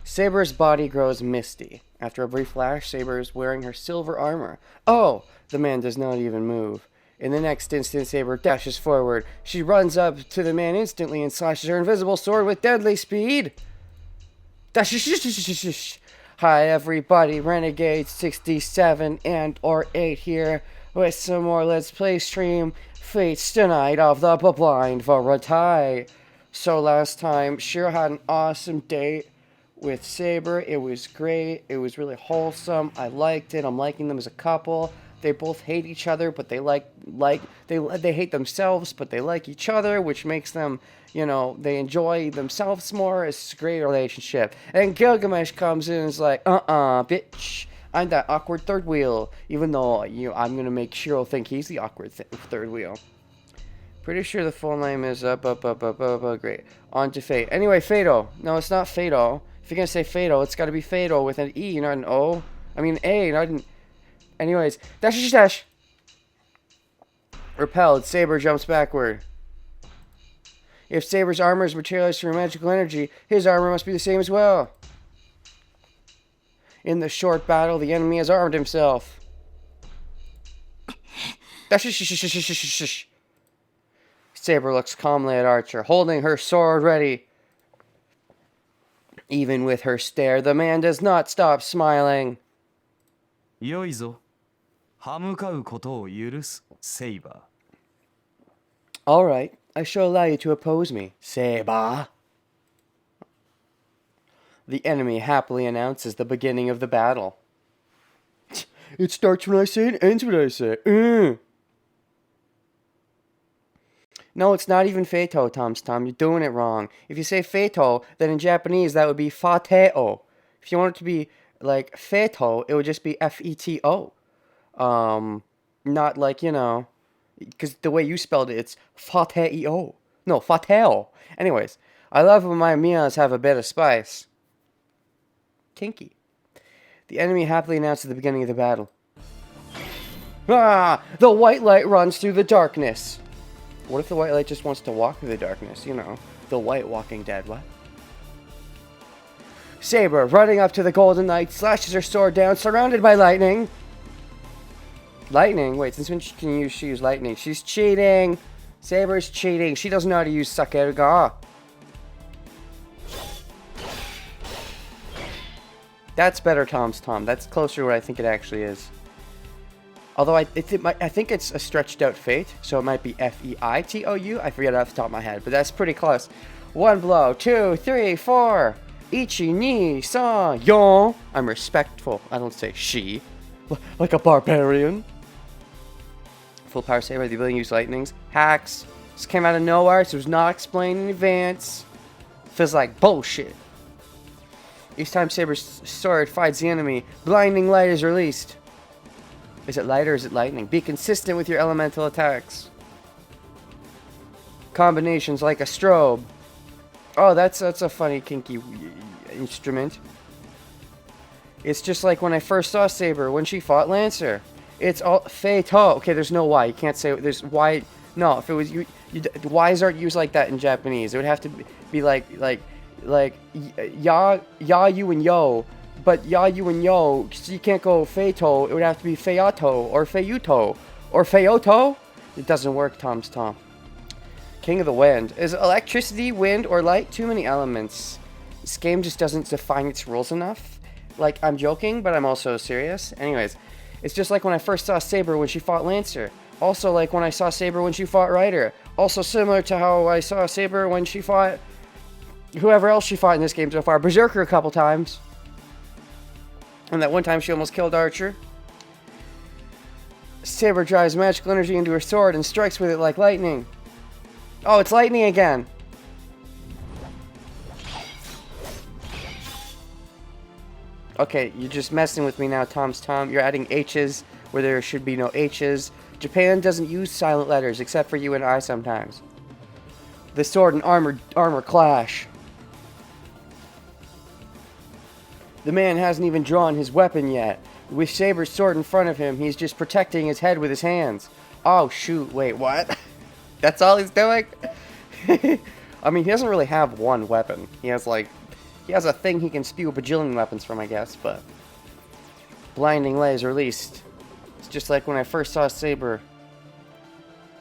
Saber's body grows misty. After a brief flash, Saber is wearing her silver armor. Oh! The man does not even move. In the next instant, Saber dashes forward. She runs up to the man instantly and slashes her invisible sword with deadly speed. Hi everybody, Renegade 67 and or 8 here with some more Let's Play stream Fates tonight of the Blind Variety. So last time, Shiro had an awesome date with Saber. It was great. It was really wholesome. I liked it. I'm liking them as a couple. They both hate each other, but they they hate themselves, but they like each other, which makes them, you know, they enjoy themselves more. It's a great relationship. And Gilgamesh comes in and is like, bitch. I'm that awkward third wheel, even though I'm gonna make Shiro think he's the awkward third wheel. Pretty sure the full name is great. On to Fate. Anyway, Fado. No, it's not Fado. If you're gonna say Fado, it's gotta be Fado with an E, not an O. I mean A, not an. Anyways, dash. Repelled. Saber jumps backward. If Saber's armor is materialized through magical energy, his armor must be the same as well. In the short battle, the enemy has armed himself. Dash. Saber looks calmly at Archer, holding her sword ready. Even with her stare, the man does not stop smiling. よいぞ。歯向かうことを許す、セイバー。All right, I shall allow you to oppose me, Saber. The enemy happily announces the beginning of the battle. It starts when I say it, ends when I say it. No, it's not even Feito, Tom. You're doing it wrong. If you say Feito, then in Japanese that would be Fateo. If you want it to be like Feto, it would just be Feto. Not like, you know, because the way you spelled it, it's Fateo. No, Fateo. Anyways, I love when my meals have a bit of spice. Kinky. The enemy happily announced at the beginning of the battle. Ah! The white light runs through the darkness. What if the white light just wants to walk through the darkness? You know, the white Walking Dead, what? Saber, running up to the Golden Knight, slashes her sword down, surrounded by lightning. Lightning? Wait, since when she use lightning? She's cheating! Saber's cheating. She doesn't know how to use Sakerga. That's better, Tom. That's closer to what I think it actually is. Although I think it's a stretched out fate, so it might be Feitou. I forget off the top of my head, but that's pretty close. One blow, 2, 3, 4. Ichi, ni, sa, yon. I'm respectful. I don't say she. Like a barbarian. Full power saber, the ability to use lightnings. Hacks. This came out of nowhere, so it was not explained in advance. Feels like bullshit. Each time Saber's sword fights the enemy, blinding light is released. Is it light or is it lightning? Be consistent with your elemental attacks. Combinations like a strobe. Oh, that's a funny, kinky instrument. It's just like when I first saw Saber when she fought Lancer. It's all Feito. Okay, there's no Y. You can't say there's Y. No, if it was Y's aren't used like that in Japanese. It would have to be like ya, you, and yo. But ya, you, and yo, so you can't go Feito. It would have to be Feyato or Feyuto or Feyoto. It doesn't work, Tom. King of the Wind. Is electricity, wind, or light too many elements? This game just doesn't define its rules enough. Like, I'm joking, but I'm also serious. Anyways, it's just like when I first saw Saber when she fought Lancer. Also like when I saw Saber when she fought Ryder. Also similar to how I saw Saber when she fought whoever else she fought in this game so far. Berserker a couple times. And that one time she almost killed Archer. Saber drives magical energy into her sword and strikes with it like lightning. Oh, it's lightning again. Okay, you're just messing with me now, Tom. You're adding H's where there should be no H's. Japan doesn't use silent letters except for you and I sometimes. The sword and armor clash. The man hasn't even drawn his weapon yet. With Saber's sword in front of him, he's just protecting his head with his hands. Oh, shoot. Wait, what? That's all he's doing? I mean, he doesn't really have one weapon. He has, like, He has a thing he can spew a bajillion weapons from, I guess, but... Blinding Lays released. It's just like when I first saw Saber.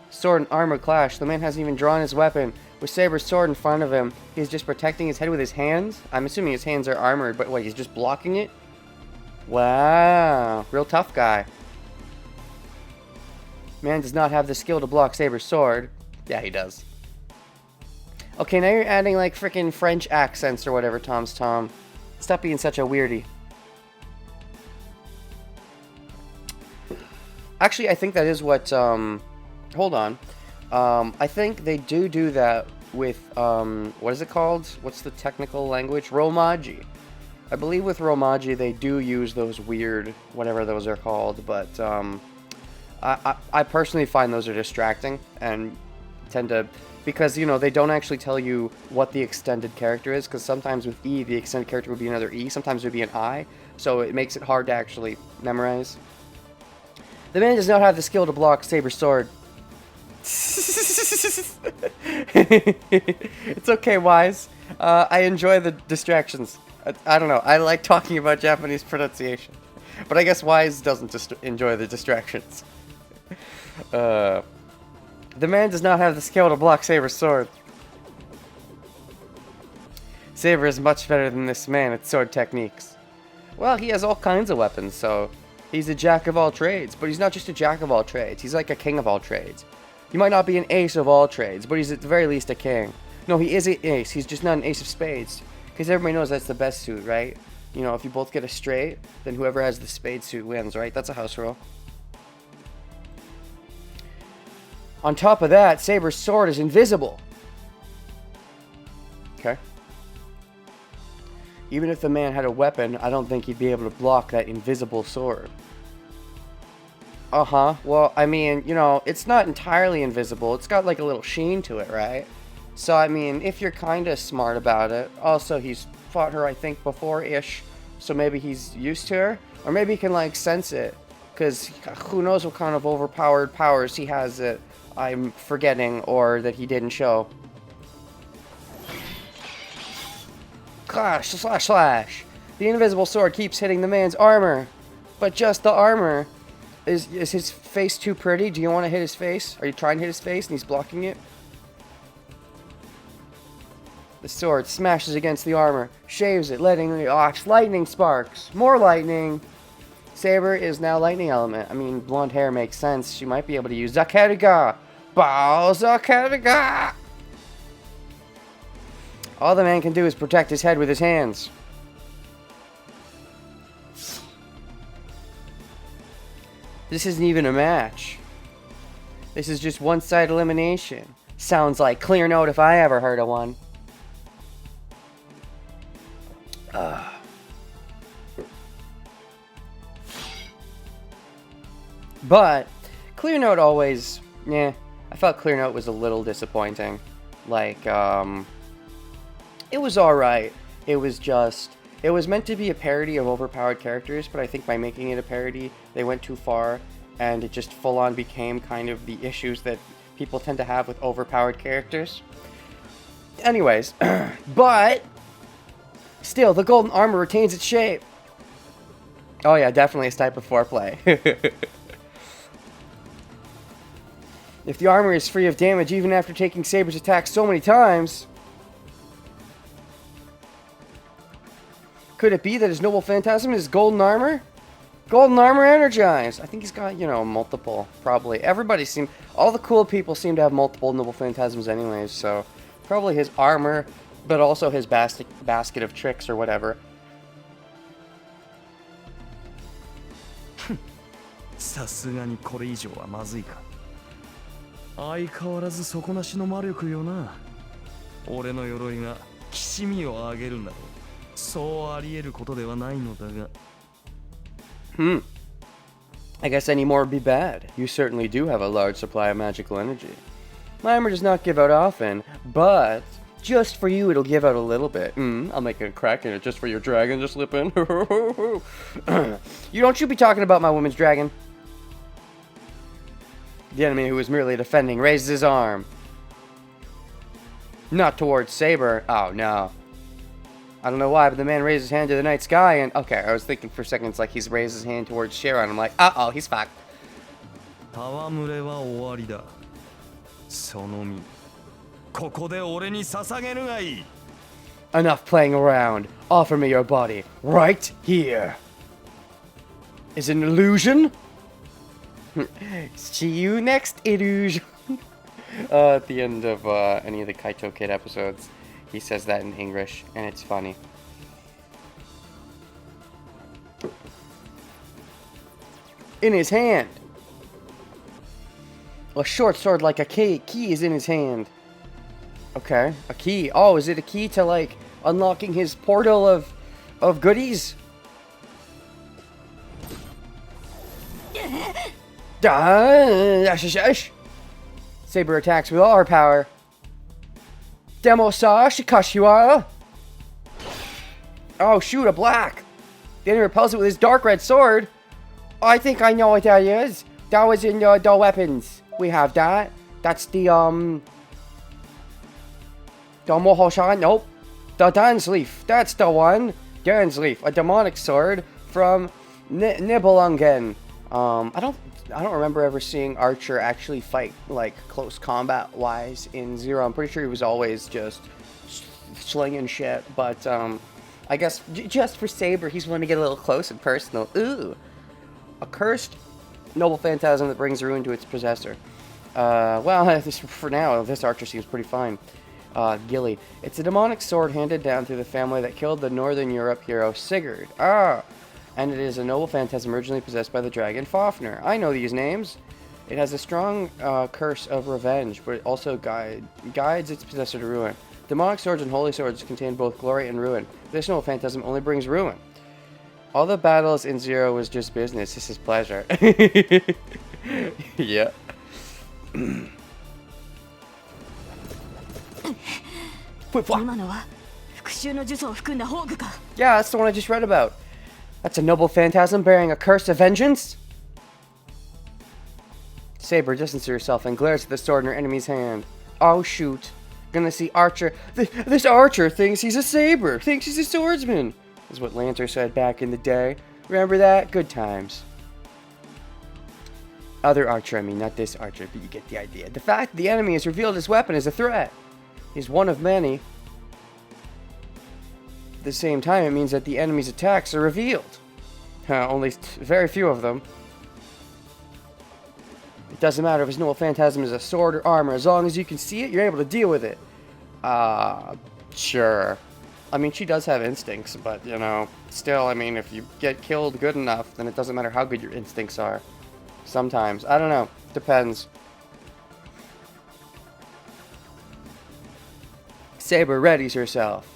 Sword and armor clash. The man hasn't even drawn his weapon. With Saber's sword in front of him, he's just protecting his head with his hands. I'm assuming his hands are armored, but wait, he's just blocking it? Wow. Real tough guy. Man does not have the skill to block Saber's sword. Yeah, he does. Okay, now you're adding like freaking French accents or whatever, Tom's Tom. Stop being such a weirdie. Actually, I think that is what, hold on. I think they do that with, what is it called? What's the technical language? Romaji. I believe with Romaji they do use those weird, whatever those are called, but, I personally find those are distracting and tend to, because, you know, they don't actually tell you what the extended character is, because sometimes with E, the extended character would be another E, sometimes it would be an I, so it makes it hard to actually memorize. The man does not have the skill to block Saber's sword. It's okay, Wise. I enjoy the distractions. I don't know, I like talking about Japanese pronunciation. But I guess Wise doesn't enjoy the distractions. The man does not have the skill to block Saber's sword. Saber is much better than this man at sword techniques. Well, he has all kinds of weapons, so he's a jack of all trades. But he's not just a jack of all trades, he's like a king of all trades. He might not be an ace of all trades, but he's at the very least a king. No, he is an ace, he's just not an ace of spades. Because everybody knows that's the best suit, right? You know, if you both get a straight, then whoever has the spade suit wins, right? That's a house rule. On top of that, Saber's sword is invisible. Okay. Even if the man had a weapon, I don't think he'd be able to block that invisible sword. Uh-huh. Well, I mean, you know, it's not entirely invisible. It's got like a little sheen to it, right? So, I mean, if you're kind of smart about it. Also, he's fought her, I think, before-ish. So maybe he's used to her. Or maybe he can, like, sense it. Because who knows what kind of overpowered powers he has that I'm forgetting or that he didn't show. Clash, slash, slash. The invisible sword keeps hitting the man's armor. But just the armor. Is his face too pretty? Do you want to hit his face? Are you trying to hit his face and he's blocking it? The sword smashes against the armor, shaves it, letting the lightning sparks. More lightning. Saber is now lightning element. I mean, blonde hair makes sense. She might be able to use Zakariga. Bao Zakariga! All the man can do is protect his head with his hands. This isn't even a match. This is just one-side elimination. Sounds like Clear Note if I ever heard of one. But Clear Note always, I felt Clear Note was a little disappointing. Like, it was alright. It was meant to be a parody of overpowered characters, but I think by making it a parody, they went too far, and it just full-on became kind of the issues that people tend to have with overpowered characters. Anyways, but still, the golden armor retains its shape. Oh yeah, definitely a type of foreplay. If the armor is free of damage even after taking Saber's attack so many times, could it be that his noble phantasm is golden armor? Golden armor energized! I think he's got, you know, multiple, probably. All the cool people seem to have multiple noble phantasms anyways, so probably his armor, but also his basket of tricks or whatever. さすがにこれ以上はまずいか。相変わらず底なしの魔力よな。俺の鎧がきしみを上げるなど、そうあり得ることではないのだが。I guess any more would be bad. You certainly do have a large supply of magical energy. My armor does not give out often, but just for you it'll give out a little bit. I'll make a crack in it just for your dragon to slip in. You be talking about my woman's dragon. The enemy who was merely defending raises his arm. Not towards Saber. Oh no. I don't know why, but the man raised his hand to the night sky and... Okay, I was thinking for seconds like he's raised his hand towards Sharon. I'm like, uh-oh, he's fucked. 戯れは終わりだ。その身、ここで俺に捧げるがいい。Enough playing around. Offer me your body. Right here. Is it an illusion? See you next, illusion. At the end of any of the Kaito Kid episodes, he says that in English, and it's funny. In his hand. A short sword like a key. Key is in his hand. Okay, a key. Oh, is it a key to, like, unlocking his portal of goodies? Saber attacks with all her power. Demo Sa Shikashiwa. Oh, shoot, a black. Then he repels it with his dark red sword. I think I know what that is. That was in the weapons. We have that. That's the, Domohoshan? Nope. The Dan's Leaf. That's the one. Dan's Leaf. A demonic sword from Nibelungen. I don't remember ever seeing Archer actually fight, like, close combat-wise in Zero. I'm pretty sure he was always just slinging shit. But, I guess just for Saber, he's willing to get a little close and personal. Ooh. A cursed noble phantasm that brings ruin to its possessor. Well, for now, this Archer seems pretty fine. Gilly. It's a demonic sword handed down through the family that killed the Northern Europe hero Sigurd. And it is a noble phantasm originally possessed by the dragon Fafnir. I know these names. It has a strong curse of revenge, but it also guides its possessor to ruin. Demonic swords and holy swords contain both glory and ruin. This noble phantasm only brings ruin. All the battles in Zero was just business. This is pleasure. Yeah. Yeah, that's the one I just read about. That's a noble phantasm bearing a curse of vengeance? Saber distances herself and glares at the sword in her enemy's hand. Oh shoot. Gonna see Archer. This Archer thinks he's a saber, thinks he's a swordsman, is what Lancer said back in the day. Remember that? Good times. Other Archer, I mean, not this Archer, but you get the idea. The fact that the enemy has revealed his weapon is a threat. He's one of many. At the same time, it means that the enemy's attacks are revealed. Only very few of them. It doesn't matter if his noble phantasm is a sword or armor. As long as you can see it, you're able to deal with it. Sure. I mean, she does have instincts, but, you know, still, I mean, if you get killed good enough, then it doesn't matter how good your instincts are. Sometimes. I don't know. Depends. Saber readies herself.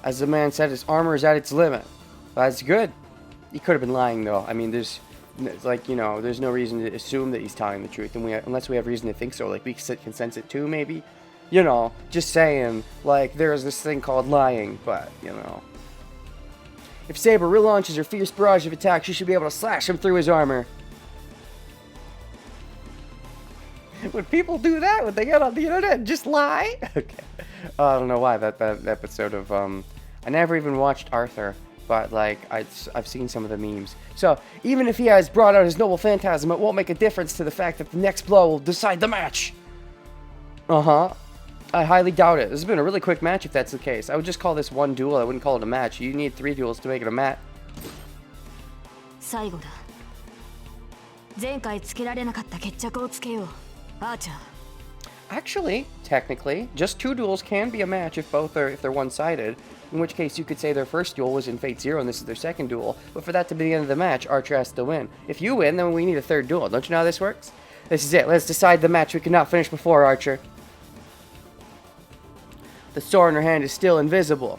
As the man said, his armor is at its limit. That's good. He could have been lying, though. I mean, there's, like, you know, there's no reason to assume that he's telling the truth, and unless we have reason to think so. Like, we can sense it too, maybe. You know, just saying, like, there's this thing called lying, but, you know. If Saber relaunches her fierce barrage of attacks, she should be able to slash him through his armor. Would people do that? Would they get on the internet and just lie? Okay. I don't know why that episode of I never even watched Arthur, but like I've seen some of the memes. So even if he has brought out his noble phantasm, it won't make a difference to the fact that the next blow will decide the match. I highly doubt it. This has been a really quick match if that's the case. I would just call this one duel. I wouldn't call it a match. You need 3 duels to make it a match. Actually, technically, just 2 duels can be a match if they're one-sided. In which case, you could say their first duel was in Fate Zero and this is their second duel. But for that to be the end of the match, Archer has to win. If you win, then we need a 3rd duel. Don't you know how this works? This is it. Let's decide the match we cannot finish before, Archer. The sword in her hand is still invisible.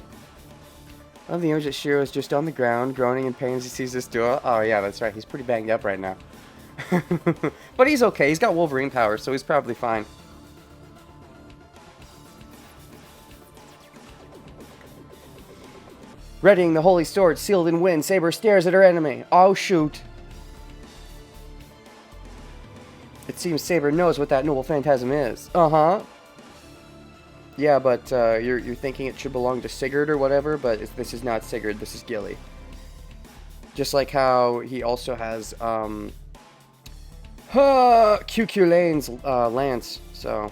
I love the image that Shiro is just on the ground, groaning in pain as he sees this duel. Oh yeah, that's right. He's pretty banged up right now. But he's okay. He's got Wolverine powers, so he's probably fine. Readying the holy sword, sealed in wind, Saber stares at her enemy. Oh shoot. It seems Saber knows what that noble phantasm is. Yeah, but you're thinking it should belong to Sigurd or whatever, but this is not Sigurd, this is Gilly. Just like how he also has QQ Lane's lance, so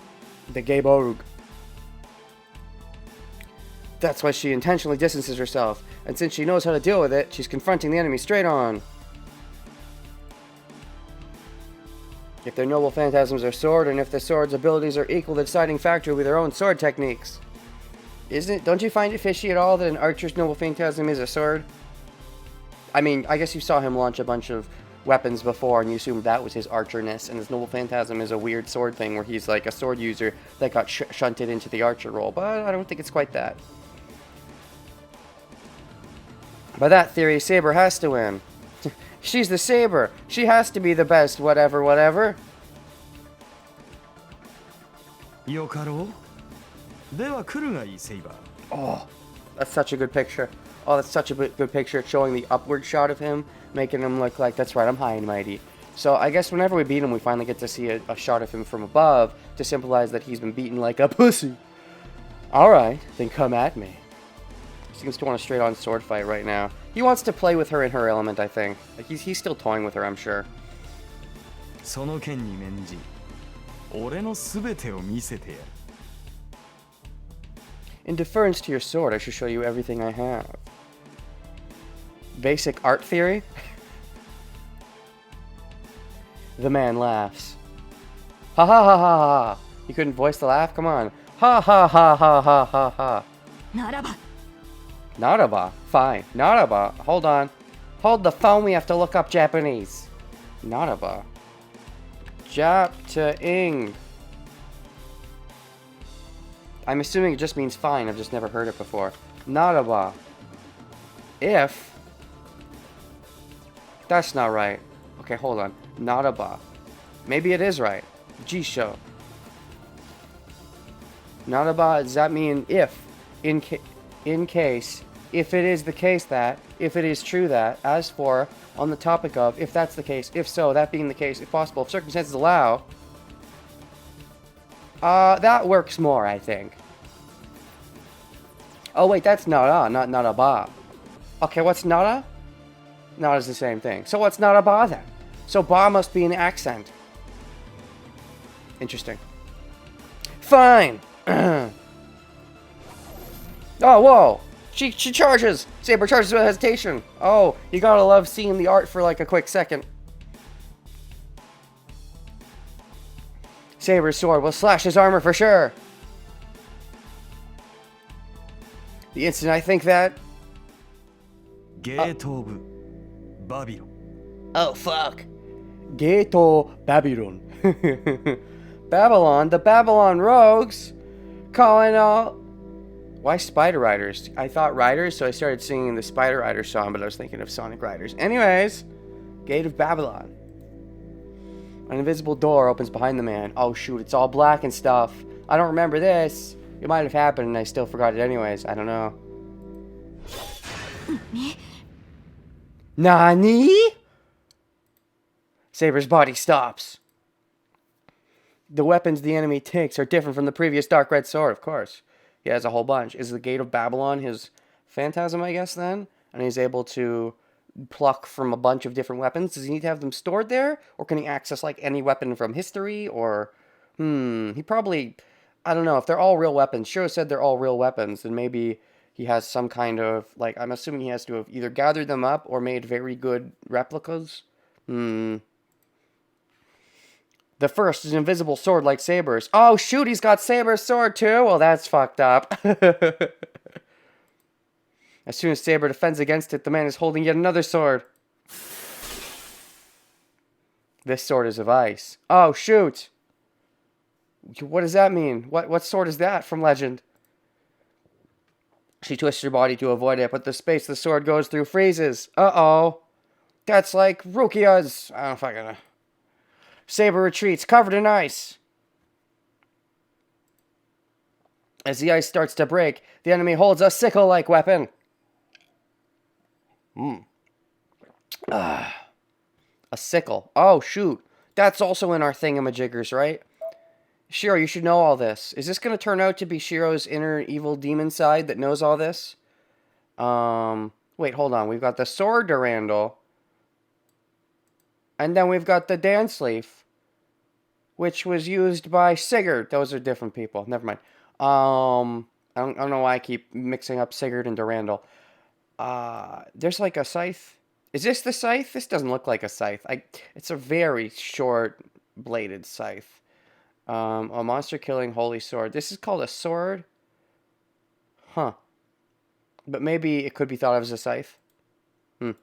the Geborg. That's why she intentionally distances herself, and since she knows how to deal with it, she's confronting the enemy straight on. If their noble phantasms are sword, and if the sword's abilities are equal, the deciding factor will be their own sword techniques. Don't you find it fishy at all that an archer's noble phantasm is a sword? I mean, I guess you saw him launch a bunch of weapons before, and you assumed that was his archerness, and his noble phantasm is a weird sword thing where he's like a sword user that got shunted into the archer role, but I don't think it's quite that. By that theory, Saber has to win. She's the Saber. She has to be the best whatever whatever. Oh, that's such a good picture. Oh, that's such a good picture showing the upward shot of him, making him look like, that's right, I'm high and mighty. So I guess whenever we beat him, we finally get to see a shot of him from above to symbolize that he's been beaten like a pussy. Alright, then come at me. He seems to want a straight-on sword fight right now. He wants to play with her in her element, I think. Like he's still toying with her, I'm sure. In deference to your sword, I shall show you everything I have. Basic art theory? The man laughs. Ha ha ha ha ha! You couldn't voice the laugh? Come on. Ha ha ha ha ha ha ha. Naraba. Fine. Naraba. Hold on. Hold the phone, we have to look up Japanese. Naraba. Jap-to-ing. I'm assuming it just means fine. I've just never heard it before. Naraba. If. That's not right. Okay, hold on. Naraba. Maybe it is right. Jisho. Naraba, does that mean if? In case. If it is the case that. If it is true that. As for, on the topic of, if that's the case. If so, that being the case. If possible, if circumstances allow. That works more, I think. Oh, wait, that's nara, not naraba. Okay, what's nara? Nara's the same thing. So what's naraba then? So ba must be an accent. Interesting. Fine! Oh, whoa! She charges! Saber charges without hesitation. Oh, you gotta love seeing the art for like a quick second. Saber's sword will slash his armor for sure. The instant I think that... Gate of Babylon. Oh, fuck. Gate of Babylon. Babylon, the Babylon rogues, calling all... Why Spider Riders? I thought Riders, so I started singing the Spider Rider song, but I was thinking of Sonic Riders. Anyways, Gate of Babylon. An invisible door opens behind the man. Oh shoot, it's all black and stuff. I don't remember this. It might have happened and I still forgot it anyways. I don't know. Nani? Saber's body stops. The weapons the enemy takes are different from the previous dark red sword, of course. He has a whole bunch. Is the Gate of Babylon his phantasm, I guess, then? And he's able to pluck from a bunch of different weapons. Does he need to have them stored there? Or can he access, like, any weapon from history? Or, he probably... I don't know. If they're all real weapons, Shiro said they're all real weapons, then maybe he has some kind of... Like, I'm assuming he has to have either gathered them up or made very good replicas. The first is an invisible sword like Saber's. Oh, shoot, he's got Saber's sword, too? Well, that's fucked up. As soon as Saber defends against it, the man is holding yet another sword. This sword is of ice. Oh, shoot. What does that mean? What sword is that from Legend? She twists her body to avoid it, but the space the sword goes through freezes. Uh-oh. That's like Rukia's... I don't fucking know. Saber retreats, covered in ice. As the ice starts to break, the enemy holds a sickle-like weapon. A sickle. Oh, shoot. That's also in our thingamajiggers, right? Shiro, you should know all this. Is this going to turn out to be Shiro's inner evil demon side that knows all this? Wait, hold on. We've got the sword Durandal. And then we've got the dance leaf, which was used by Sigurd. Those are different people. Never mind. I don't know why I keep mixing up Sigurd and Durandal. There's like a scythe. Is this the scythe? This doesn't look like a scythe. It's a very short bladed scythe. A monster killing holy sword. This is called a sword? Huh. But maybe it could be thought of as a scythe. Well,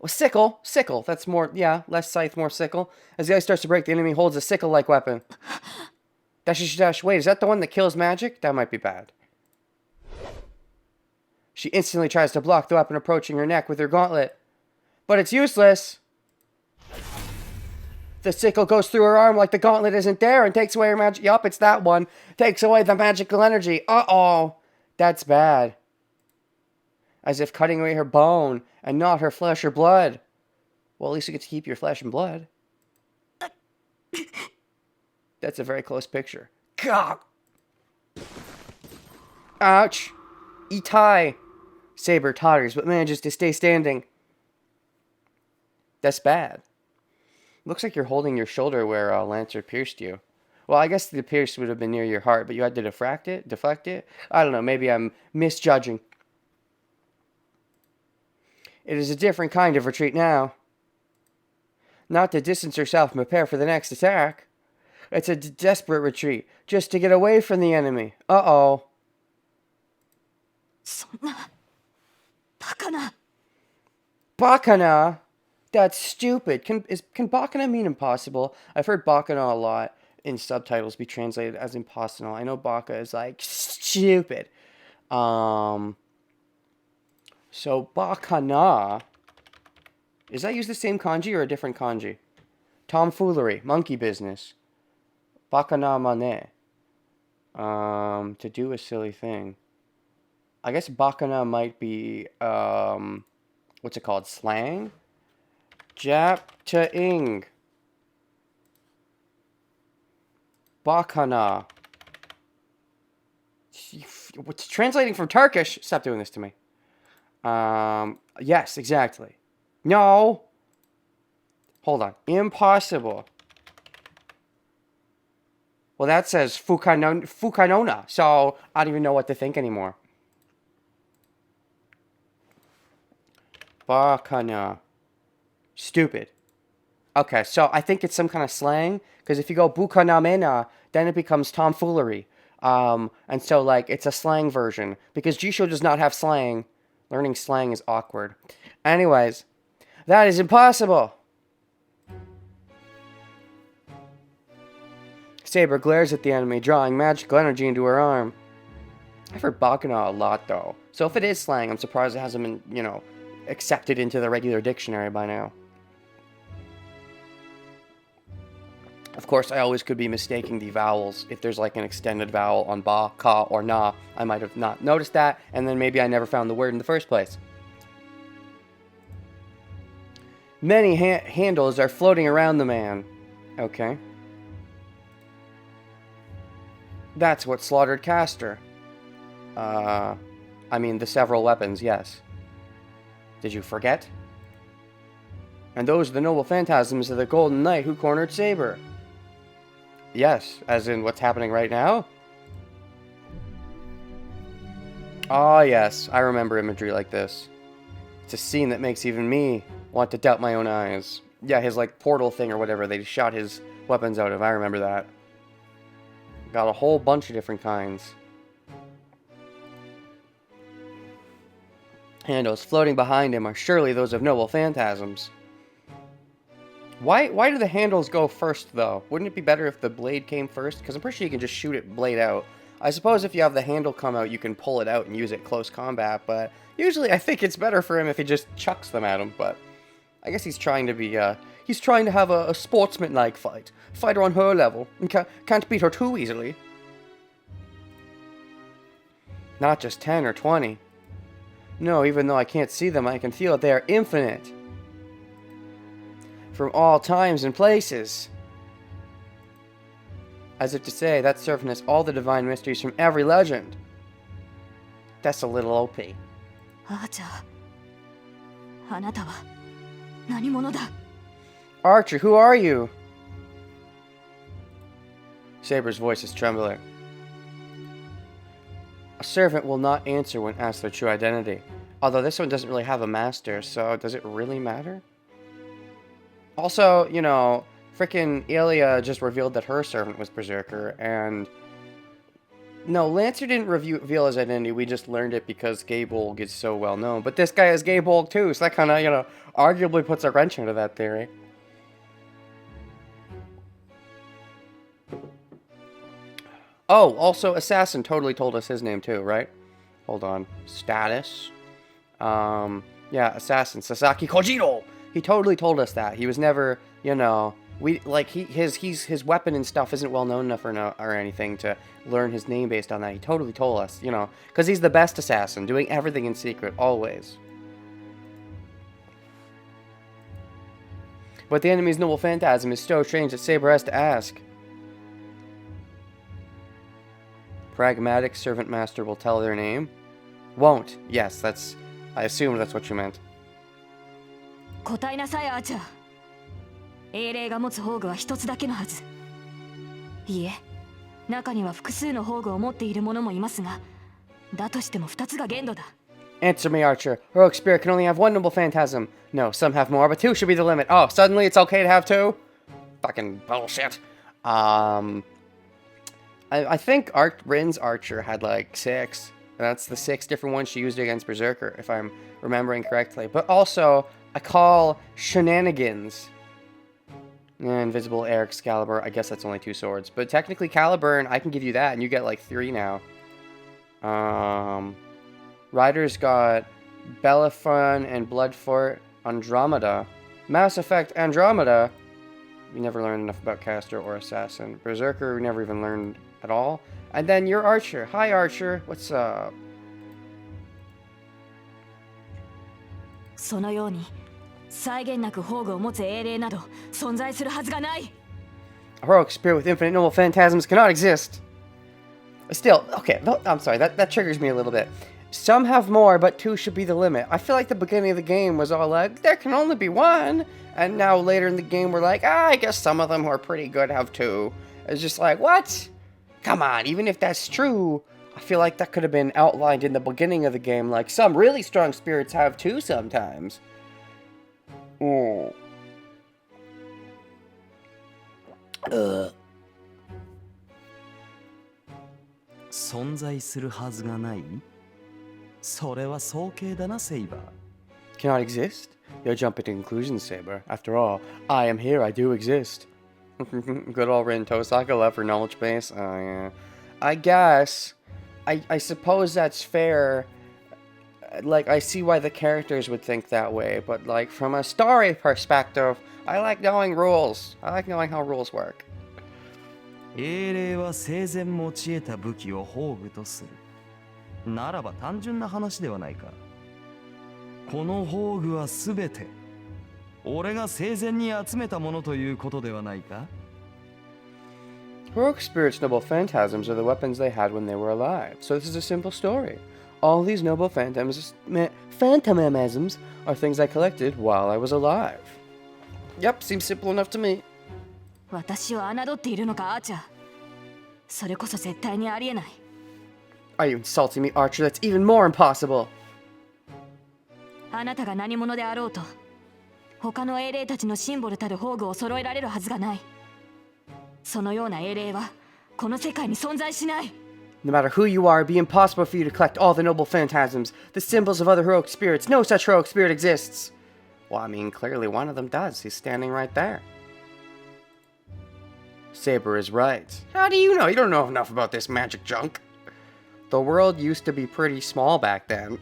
sickle. Sickle. That's more, yeah, less scythe, more sickle. As the ice starts to break, the enemy holds a sickle-like weapon. Dash, dash. Wait, is that the one that kills magic? That might be bad. She instantly tries to block the weapon approaching her neck with her gauntlet. But it's useless. The sickle goes through her arm like the gauntlet isn't there and takes away her magic. Yup, it's that one. Takes away the magical energy. Uh-oh. That's bad. As if cutting away her bone and not her flesh or blood. Well, at least you get to keep your flesh and blood. That's a very close picture. God. Ouch. Itai. Saber totters but manages to stay standing. That's bad. Looks like you're holding your shoulder where Lancer pierced you. Well, I guess the pierce would have been near your heart, but you had to deflect it? I don't know, maybe I'm misjudging. It is a different kind of retreat now. Not to distance herself and prepare for the next attack. It's a desperate retreat, just to get away from the enemy. Uh-oh. Bakana? That's stupid. Can Bakana mean impossible? I've heard Bakana a lot in subtitles be translated as impossible. I know Baka is like stupid. So Bakana, is that use the same kanji or a different kanji? Tomfoolery, monkey business. Bakana mane. To do a silly thing. I guess Bakana might be, what's it called? Slang? Jap to ing. Bakana. What's translating from Turkish? Stop doing this to me. Yes, exactly. No. Hold on. Impossible. Well, that says Fukanona, so I don't even know what to think anymore. Bakana. Stupid. Okay, so I think it's some kind of slang, because if you go Bukanamena, then it becomes tomfoolery. And so, like, it's a slang version, because Jisho does not have slang. Learning slang is awkward. Anyways, that is impossible. Saber glares at the enemy, drawing magical energy into her arm. I've heard Bakana a lot, though. So if it is slang, I'm surprised it hasn't been, accepted into the regular dictionary by now. Of course, I always could be mistaking the vowels. If there's like an extended vowel on ba, ka, or na, I might have not noticed that, and then maybe I never found the word in the first place. Many handles are floating around the man. Okay. That's what slaughtered Castor. I mean, the several weapons, yes. Did you forget? And those are the noble phantasms of the Golden Knight who cornered Saber. Yes, as in what's happening right now? Ah, yes, I remember imagery like this. It's a scene that makes even me want to doubt my own eyes. Yeah, his, like, portal thing or whatever they shot his weapons out of, I remember that. Got a whole bunch of different kinds. Handles floating behind him are surely those of noble phantasms. Why do the handles go first, though? Wouldn't it be better if the blade came first? Because I'm pretty sure you can just shoot it blade out. I suppose if you have the handle come out, you can pull it out and use it close combat, but usually I think it's better for him if he just chucks them at him, but I guess he's trying to be, he's trying to have a sportsman-like fight. Fight her on her level, and can't beat her too easily. Not just 10 or 20. No, even though I can't see them, I can feel that they are infinite. From all times and places. As if to say, that servant has all the divine mysteries from every legend. That's a little OP. アーチャー、あなたは何者だ？ Archer, who are you? Saber's voice is trembling. A servant will not answer when asked their true identity. Although this one doesn't really have a master, so does it really matter? Also, you know, frickin' Ilya just revealed that her servant was Berserker, and... No, Lancer didn't reveal his identity, we just learned it because Gabolg is so well known. But this guy is Gabolg too, so that kinda, you know, arguably puts a wrench into that theory. Oh, also, Assassin totally told us his name too, right? Hold on. Status. Yeah, Assassin. Sasaki Kojiro! He totally told us that. He was never, you know... his weapon and stuff isn't well known enough or anything to learn his name based on that. He totally told us, you know, because he's the best assassin, doing everything in secret, always. But the enemy's noble phantasm is so strange that Saber has to ask. Pragmatic servant master will tell their name? Won't. Yes, that's... I assumed that's what you meant. 答えなさい、アーチャー。英霊が持つ宝具は一つだけのはず。いいえ、中には複数の宝具を持っている者もいますが、だとしても二つが限度だ。Answer me, Archer. Heroic spirit can only have one noble phantasm. No, some have more, but two should be the limit. Oh, suddenly it's okay to have two? Fucking bullshit. I think Rin's Archer had like 6. That's the 6 different ones she used against Berserker, if I'm remembering correctly. But also, I call Shenanigans. Invisible Air Excalibur, I guess that's only 2 swords. But technically Caliburn, I can give you that, and you get like 3 now. Ryder's got Bellerophon and Bloodfort, Andromeda. Mass Effect Andromeda. We never learned enough about Caster or Assassin. Berserker, we never even learned at all. And then you're Archer. Hi, Archer. What's up? そのように際限なく宝具を持つ英霊など存在するはずがない。 A heroic spirit with infinite noble phantasms cannot exist. Still, okay, no, I'm sorry, that triggers me a little bit. Some have more, but 2 should be the limit. I feel like the beginning of the game was all like, there can only be 1. And now later in the game we're like, I guess some of them who are pretty good have 2. It's just like, what? Come on, even if that's true, I feel like that could have been outlined in the beginning of the game, like some really strong spirits have 2 sometimes. Oh. 存在するはずがない？それは早計だな、セイバー。 Cannot exist? You're jumping to conclusions, Saber. After all, I am here, I do exist. Good old Rin Tosaka love her knowledge base. Oh, yeah. I guess. I suppose that's fair. Like, I see why the characters would think that way, but, like, from a story perspective, I like knowing rules. I like knowing how rules work. 英霊は生前持ち得た武器を宝具とする。ならば単純な話ではないか。この宝具はすべて俺が生前に集めたものということではないか？ Heroic spirits' noble phantasms are the weapons they had when they were alive, so this is a simple story. All these noble phantasms are things I collected while I was alive. Yep, seems simple enough to me. 私を侮っているのか、アーチャー。それこそ絶対にありえない。Are you insulting me, Archer? That's even more impossible. あなたが何者であろうと、他の英霊たちのシンボルたる宝具を揃えられるはずがない。そのような英霊はこの世界に存在しない。No matter who you are, it'd be impossible for you to collect all the noble phantasms, the symbols of other heroic spirits. No such heroic spirit exists. Well, I mean, clearly one of them does. He's standing right there. Saber is right. How do you know? You don't know enough about this magic junk. The world used to be pretty small back then.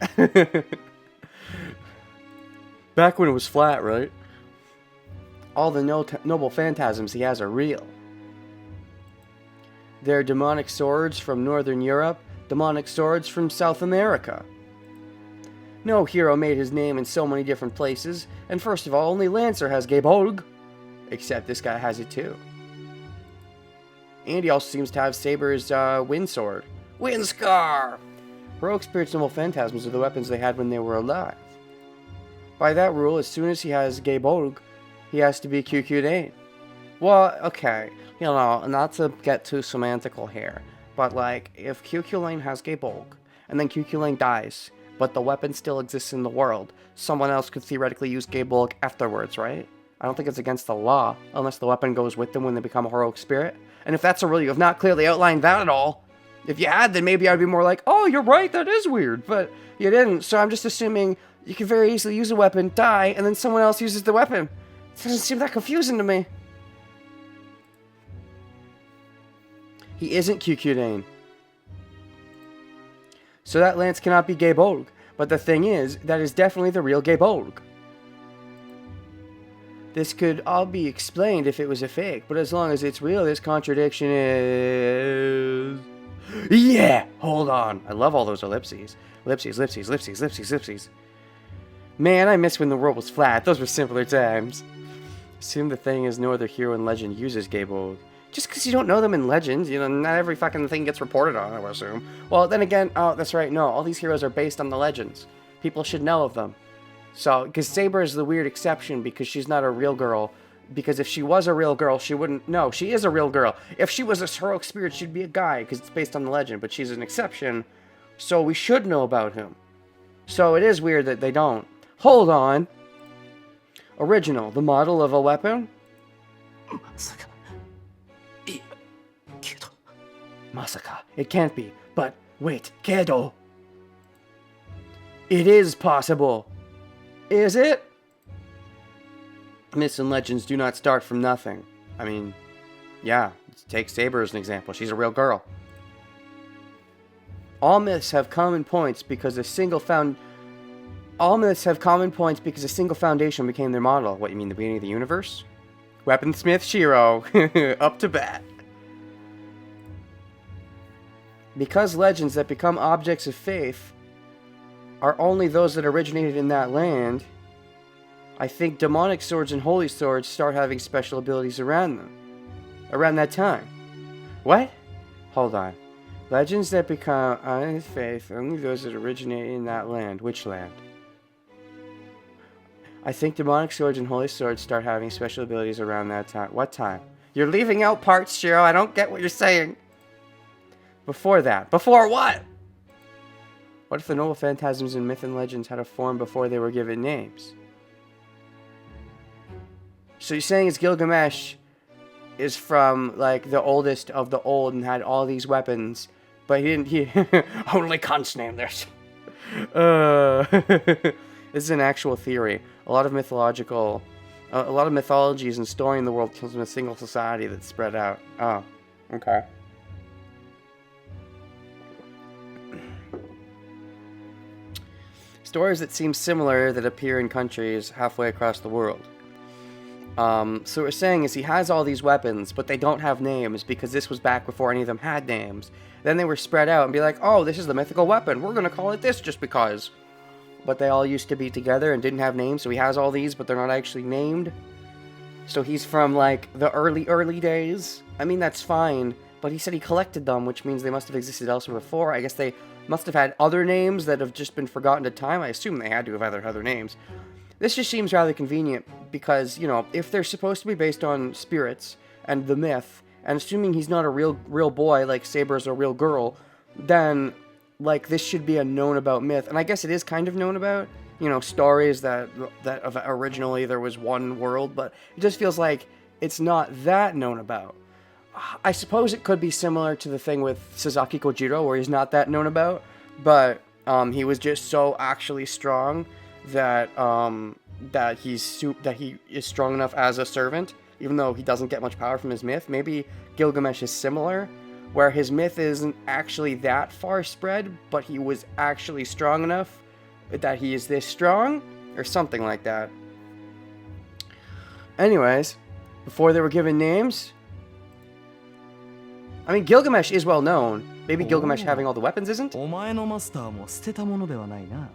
Back when it was flat, right? All the noble phantasms he has are real. They're demonic swords from Northern Europe, demonic swords from South America. No hero made his name in so many different places, and first of all, only Lancer has Gabolg. Except this guy has it too. And he also seems to have Saber's wind sword. Wind Scar! Heroic spirits and wolf phantasms are the weapons they had when they were alive. By that rule, as soon as he has Geibolg, he has to be Kyukyudain. Well, okay, you know, not to get too semantical here, but like, if Kyukyudain has Geibolg, and then Kyukyudain dies, but the weapon still exists in the world, someone else could theoretically use Geibolg afterwards, right? I don't think it's against the law, unless the weapon goes with them when they become a heroic spirit. And if that's a rule, you have not clearly outlined that at all. If you had, then maybe I'd be more like, oh, you're right, that is weird, but you didn't, so I'm just assuming you could very easily use a weapon, die, and then someone else uses the weapon. It doesn't seem that confusing to me. He isn't Kyukyudain. So that lance cannot be Geibolg. But the thing is, that is definitely the real Geibolg. This could all be explained if it was a fake, but as long as it's real, this contradiction is... Yeah! Hold on. I love all those ellipses. Ellipses, ellipses, ellipses, ellipses, ellipses. Man, I miss when the world was flat. Those were simpler times. Assume the thing is no other hero in legend uses Geibolg. Just because you don't know them in legends, you know, not every fucking thing gets reported on, I would assume. Well, then again, oh, that's right, no, all these heroes are based on the legends. People should know of them. So, because Saber is the weird exception because she's not a real girl. Because if she was a real girl, she wouldn't... No, she is a real girl. If she was a heroic spirit, she'd be a guy because it's based on the legend. But she's an exception, so we should know about him. So it is weird that they don't. Hold on. Original, the model of a weapon? Masaka. It can't be. But wait, Kedo. It is possible. Is it? Myths and legends do not start from nothing. I mean, yeah, take Saber as an example. She's a real girl. All myths have common points because a single foundation became their model. What, you mean the beginning of the universe? Weaponsmith Shiro, up to bat. Because legends that become objects of faith are only those that originated in that land, I think demonic swords and holy swords start having special abilities around them. Around that time. What? Hold on. Legends that become objects of faith are only those that originate in that land. Which land? I think demonic swords and holy swords start having special abilities around that time. What time? You're leaving out parts, Shiro. I don't get what you're saying. Before that. Before what? What if the noble phantasms in myth and legends had a form before they were given names? So you're saying it's Gilgamesh is from, like, the oldest of the old and had all these weapons, but he only cunts name this. This is an actual theory. A lot of mythologies and story in the world comes from a single society that's spread out. Oh, okay. Stories that seem similar that appear in countries halfway across the world. So what we're saying is he has all these weapons, but they don't have names because this was back before any of them had names. Then they were spread out and be like, oh, this is the mythical weapon. We're going to call it this just because. But they all used to be together and didn't have names, so he has all these, but they're not actually named. So he's from, like, the early days. I mean, that's fine, but he said he collected them, which means they must have existed elsewhere before. I guess they must have had other names that have just been forgotten to time. I assume they had to have had other names. This just seems rather convenient because, you know, if they're supposed to be based on spirits and the myth, and assuming he's not a real boy like Saber's a real girl, then, like, this should be a known about myth. And I guess it is kind of known about, you know, stories that originally there was one world, but it just feels like it's not that known about. I suppose it could be similar to the thing with Sasaki Kojiro, where he's not that known about, but he was just so actually strong that he is strong enough as a servant, even though he doesn't get much power from his myth. Maybe Gilgamesh is similar, where his myth isn't actually that far spread, but he was actually strong enough that he is this strong, or something like that. Anyways, before they were given names, I mean, Gilgamesh is well known. Maybe Gilgamesh having all the weapons isn't? お前のマスターも捨てたものではないな。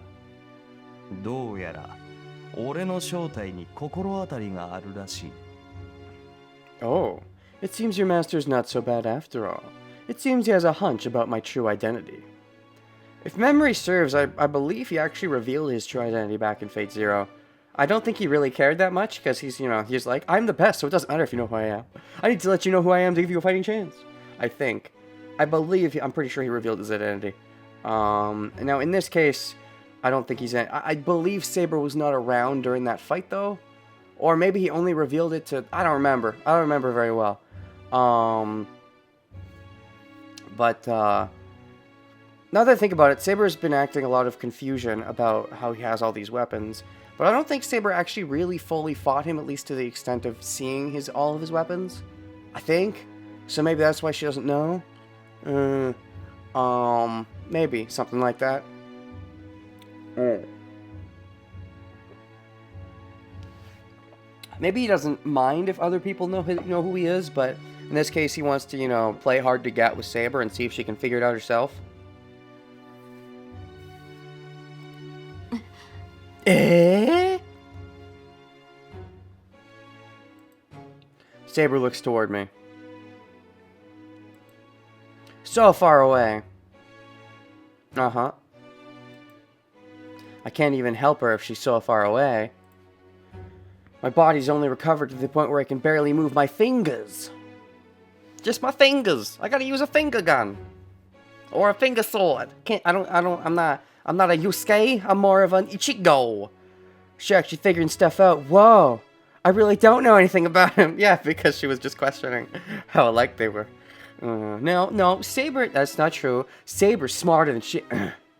どうやら俺の正体に心当たりがあるらしい。 Oh, It seems your master's not so bad after all. It seems he has a hunch about my true identity. If memory serves, I believe he actually revealed his true identity back in Fate Zero. I don't think he really cared that much, because he's like, I'm the best, so it doesn't matter if you know who I am. I need to let you know who I am to give you a fighting chance. I think. I'm pretty sure he revealed his identity. Now, in this case, I don't think he's in. I believe Saber was not around during that fight, though. Or maybe he only revealed it to... I don't remember. I don't remember very well. Now that I think about it, Saber's been acting a lot of confusion about how he has all these weapons. But I don't think Saber actually really fully fought him, at least to the extent of seeing all of his weapons. I think. So maybe that's why she doesn't know. Maybe. Something like that. Maybe he doesn't mind if other people know who he is, but in this case he wants to, play hard to get with Saber and see if she can figure it out herself. Saber looks toward me. So far away. Uh-huh. I can't even help her if she's so far away. My body's only recovered to the point where I can barely move my fingers. Just my fingers. I gotta use a finger gun. Or a finger sword. I'm not a Yusuke. I'm more of an Ichigo. She's actually figuring stuff out. Whoa. I really don't know anything about him. Yeah, because she was just questioning how alike they were. No, Saber, that's not true. Saber's smarter than shit.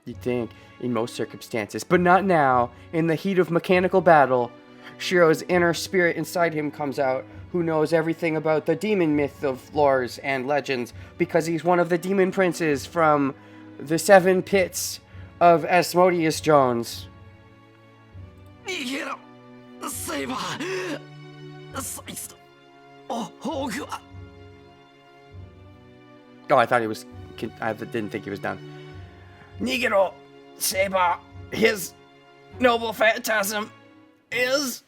You'd think, in most circumstances. But not now. In the heat of mechanical battle, Shiro's inner spirit inside him comes out, who knows everything about the demon myth of lores and legends, because he's one of the demon princes from the 7 pits of Asmodeus Jones. Oh, I thought he was... I didn't think he was done. Nigero, Saber, his noble phantasm is...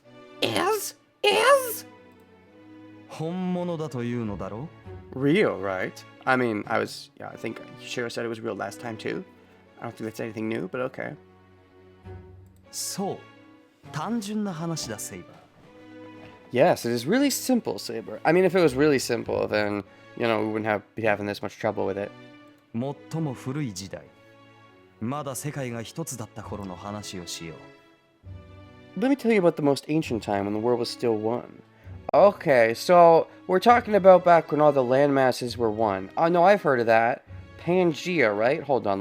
本物だというのだろ? Real, right? I mean, I think Shiro said it was real last time too. I don't think that's anything new, but okay. そう。単純な話だ、セイバー。 Yes, it is really simple, Saber. I mean, if it was really simple, then, we wouldn't be having this much trouble with it. 最も古い時代。まだ世界が一つだった頃の話をしよう。 Let me tell you about the most ancient time when the world was still one. Okay, so we're talking about back when all the land masses were one. Oh, no, I've heard of that. Pangea, right? Hold on.